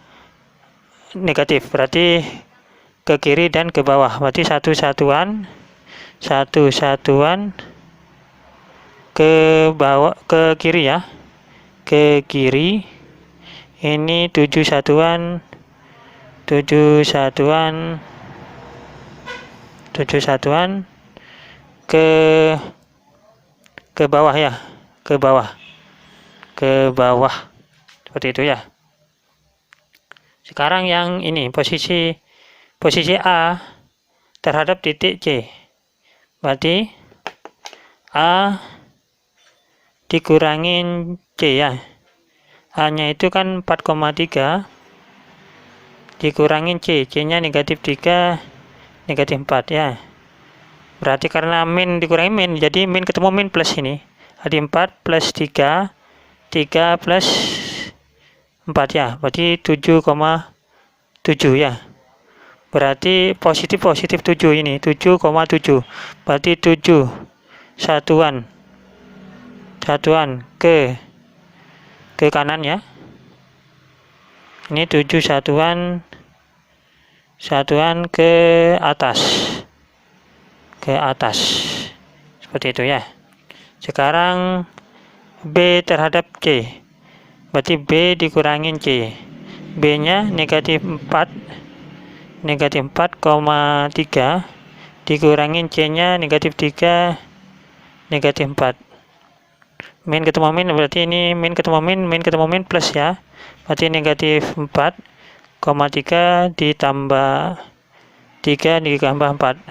negatif. Berarti ke kiri dan ke bawah. Berarti satu satuan ke bawah, ke kiri ya. Ke kiri. Ini 7 satuan ke bawah ya. Ke bawah. Seperti itu ya. Sekarang yang ini posisi A terhadap titik C. Berarti A dikurangin C ya. A-nya itu kan 4,3 dikurangin C. C-nya negatif 3, negatif 4 ya. Berarti karena min dikurangi min, jadi min ketemu min plus ini. Ada 4 plus 3, 3 plus 4 ya. Berarti 7,7 ya. Berarti positif 7 ini. 7,7. Berarti 7 satuan ke kanan ya. Ini 7 satuan ke atas. Seperti itu ya. Sekarang B terhadap C. Berarti B dikurangin C. B-nya negatif 4, negatif 4,3 dikurangin C-nya negatif 3, negatif 4. Min ketemu min berarti ini min ketemu min plus ya. Berarti negatif 4,3 ditambah 3 ditambah 4.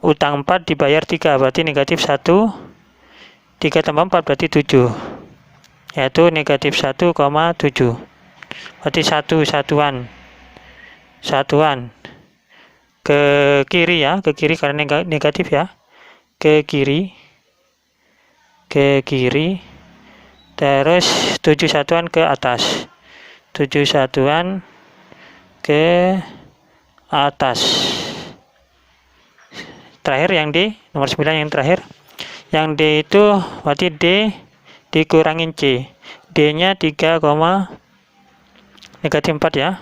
Utang 4 dibayar 3 berarti negatif 1. 3 tambah 4 berarti 7. Yaitu negatif 1,7. Berarti satuan ke kiri ya, ke kiri karena negatif ya, ke kiri, terus 7 satuan ke atas, 7 satuan ke atas. Terakhir yang D, nomor 9 yang terakhir. Yang D itu berarti D dikurangin C. D-nya 3, negatif 4 ya.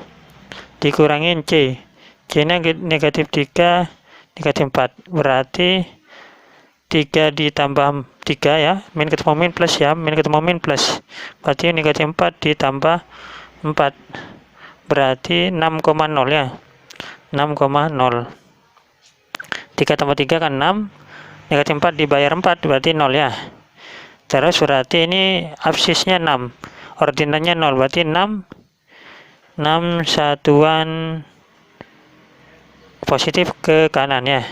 Dikurangin C. C-nya negatif 3, negatif 4. Berarti 3 ditambah 3 ya. Min ketemu min plus ya. Min ketemu min plus. Berarti negatif 4 ditambah 4. Berarti 6,0 ya. 6,0. 3 tambah 3 kan 6. Negatif 4 dibayar 4 berarti 0 ya. Terus berarti ini absisnya 6. Ordinalnya 0 berarti 6 satuan positif ke kanan ya.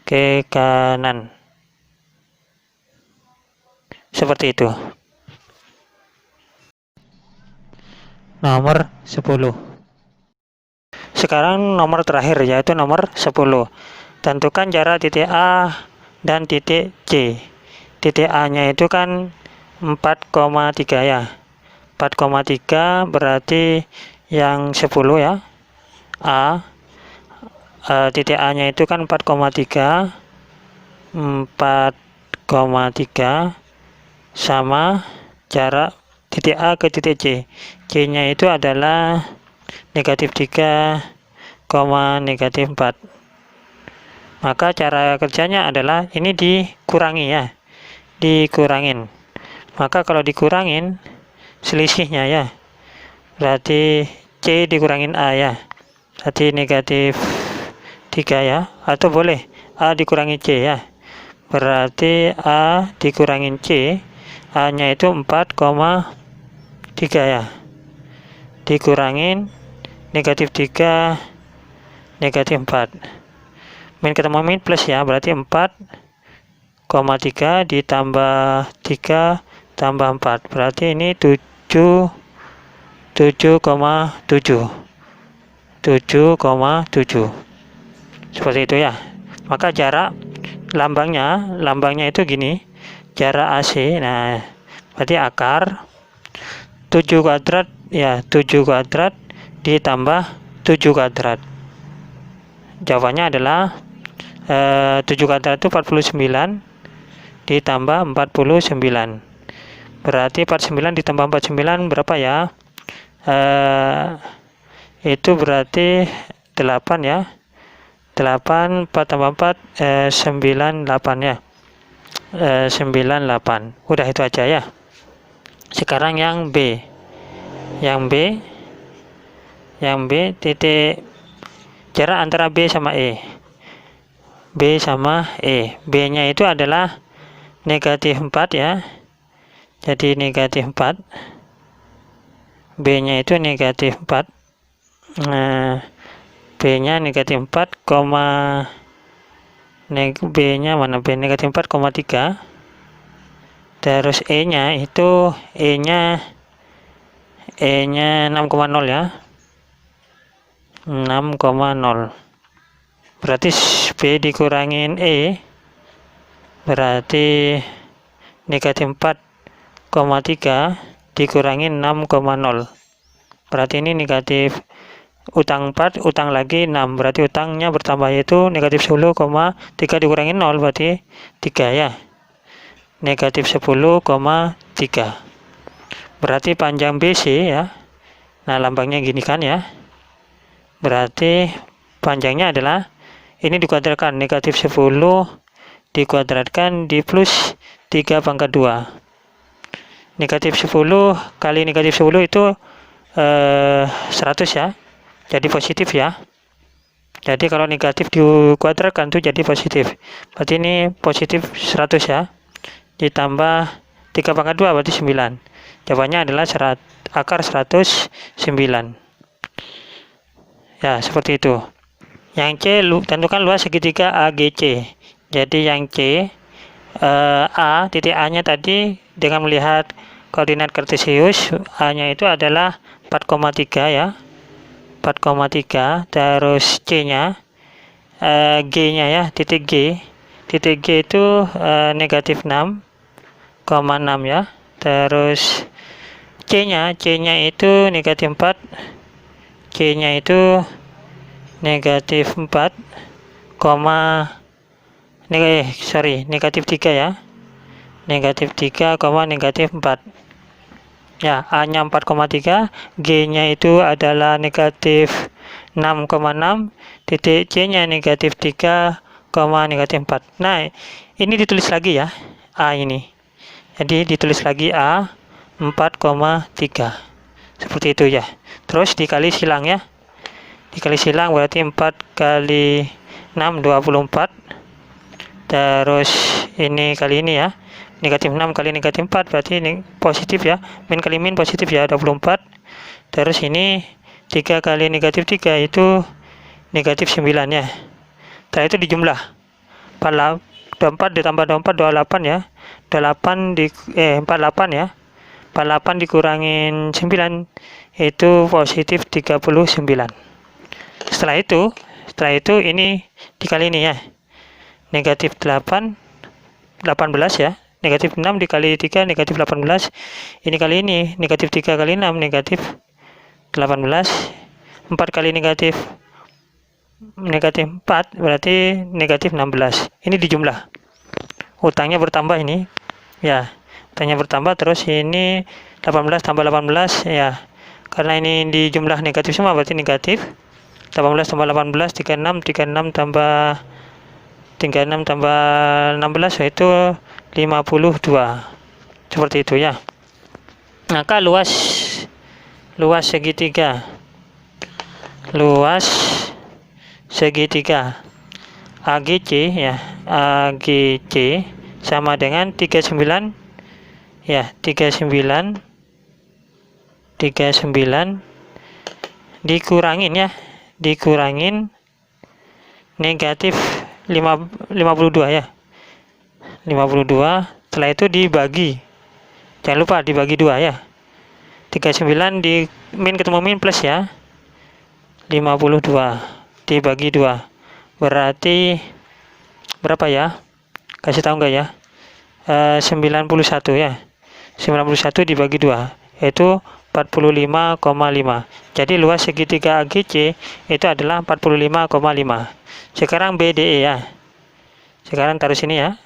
Ke kanan. Seperti itu. Nomor 10. Sekarang nomor terakhir yaitu nomor 10. Tentukan jarak titik A dan titik C. Titik A-nya itu kan 4,3 ya. 4,3 berarti yang 10 ya. Titik A-nya itu kan 4,3 sama jarak titik A ke titik C. C-nya itu adalah negatif 3, negatif 4. Maka cara kerjanya adalah ini dikurangi ya. Dikurangin. Maka kalau dikurangin selisihnya ya. Berarti C dikurangin A ya. Berarti negatif 3 ya. Atau boleh A dikurangi C ya. Berarti A dikurangin C. A-nya itu 4,3 ya. Dikurangin negatif 3, negatif 4. Min ketemu min plus ya, berarti 4,3 ditambah 3 tambah 4. Berarti ini 7,7. 7,7. Seperti itu ya. Maka jarak lambangnya itu gini. Jarak AC. Nah, berarti akar 7 kuadrat ya, 7 kuadrat ditambah 7 kuadrat. Jawabannya adalah 7 kuadrat itu 49 ditambah 49. Berarti 49 ditambah 49 berapa ya? Itu berarti 8 ya. 8, 4 tambah 4, 98 ya. 98. Udah itu aja ya. Sekarang yang B. Yang B titik jarak antara B sama E. B sama E. B-nya itu adalah negatif 4 ya. Jadi negatif 4. B-nya itu negatif 4. B-nya negatif 4, B-nya mana? B negatif 4,3. Terus E-nya itu E-nya 6,0 ya. 6,0. Berarti B dikurangin E berarti negatif 4,3 dikurangin 6,0. Berarti ini negatif utang 4, utang lagi 6. Berarti utangnya bertambah yaitu negatif 10,3 dikurangin 0 berarti 3 ya. Negatif 10,3. Berarti panjang BC ya. Nah, lambangnya gini kan ya. Berarti panjangnya adalah ini dikuadratkan, negatif 10 dikuadratkan di plus 3 pangkat 2. Negatif 10 kali negatif 10 itu 100 ya. Jadi positif ya. Jadi kalau negatif dikuadratkan itu jadi positif. Berarti ini positif 100 ya. Ditambah 3 pangkat 2 berarti 9. Jawabannya adalah akar 109. Ya, seperti itu. Yang C, tentukan luas segitiga AGC. Jadi yang C, titik A-nya tadi dengan melihat koordinat kartesius, A-nya itu adalah 4,3 ya. 4,3. Terus C-nya G-nya ya, titik G. Titik G itu negatif 6,6 ya. Terus C-nya itu negatif 4. C-nya itu negatif 4, negatif 3 ya. Negatif 3, negatif 4. Ya, A-nya 4,3, G-nya itu adalah negatif 6,6, titik C-nya negatif 3, negatif 4. Nah, ini ditulis lagi ya, A ini. Jadi ditulis lagi A 4,3. Seperti itu ya. Terus dikali silang ya. Dikali silang berarti 4 kali 6, 24. Terus ini kali ini ya. Negatif 6 kali negatif 4 berarti ini positif ya. Min kali min positif ya, 24. Terus ini 3 kali negatif 3 itu negatif 9 ya. Setelah itu dijumlah. 24 ditambah 24, 28 ya. 48 ya. 48 dikurangin 9 itu positif 39. Setelah itu ini dikali ini ya. Negatif 8, 18 ya. Negatif 6 dikali 3 negatif 18. Ini kali ini negatif 3 kali 6 negatif 18. 4 kali negatif 4 berarti negatif 16. Ini dijumlah. Utangnya bertambah ini. Ya, utangnya bertambah terus ini 18 tambah 18 ya. Karena ini dijumlah negatif semua berarti negatif. 18 tambah 18 36 tambah 16 yaitu 52. Seperti itu ya. Maka luas segitiga. Luas segitiga AGC ya. AGC sama dengan 39 ya, 39 dikurangin ya. Dikurangin negatif 52 ya. 52, setelah itu dibagi. Jangan lupa dibagi 2 ya. 39 di min ketemu min plus ya. 52 dibagi 2. Berarti berapa ya? Kasih tahu enggak ya? 91 ya. 91 dibagi 2 yaitu 45,5. Jadi luas segitiga AGC itu adalah 45,5. Sekarang BDE ya. Sekarang taruh sini ya.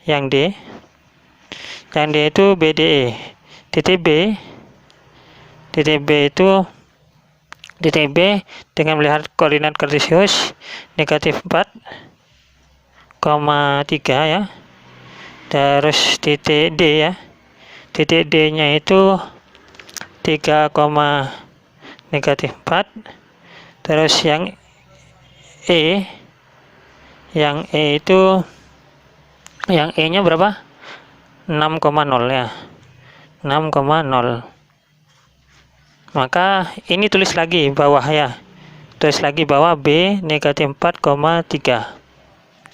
Yang D itu BDE. Titik B itu titik B dengan melihat koordinat kartesius negatif 4,3 ya. Terus titik D ya. Titik D nya itu 3, negatif 4. Terus yang E itu yang E nya berapa? 6,0 ya. 6,0. Maka ini tulis lagi bawah ya. Tulis lagi bawah B negatif 4,3.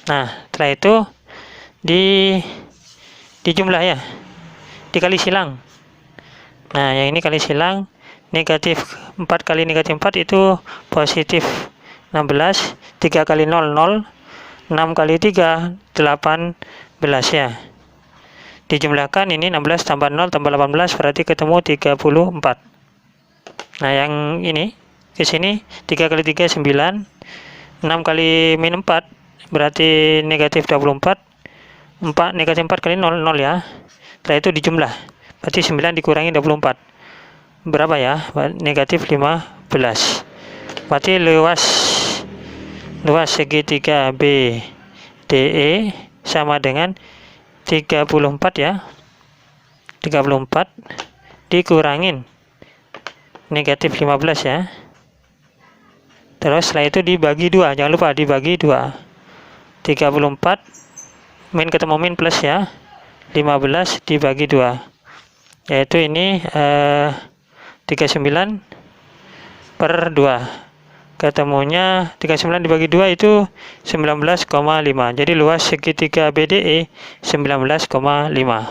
Nah, setelah itu dijumlah ya. Dikali silang. Nah, yang ini kali silang. Negatif 4 kali negatif 4 itu positif 16. 3 kali 0, 0. 6 kali 3, 18 ya. Dijumlahkan ini 16 tambah 0 tambah 18 berarti ketemu 34. Nah, yang ini ke sini 3 kali 3 9. 6 kali min 4 berarti negatif 24. Negatif 4 kali 0 0 ya. Setelah itu dijumlah. Berarti 9 dikurangi 24. Berapa ya? Negatif 15. Berarti luas segitiga BDE sama dengan 34 ya. 34 dikurangin negatif 15 ya. Terus setelah itu dibagi 2. Jangan lupa dibagi 2. 34 min ketemu min plus ya. 15 dibagi 2. Yaitu ini 39 per 2. Ketemunya 39 dibagi 2 itu 19,5. Jadi luas segitiga BDE 19,5.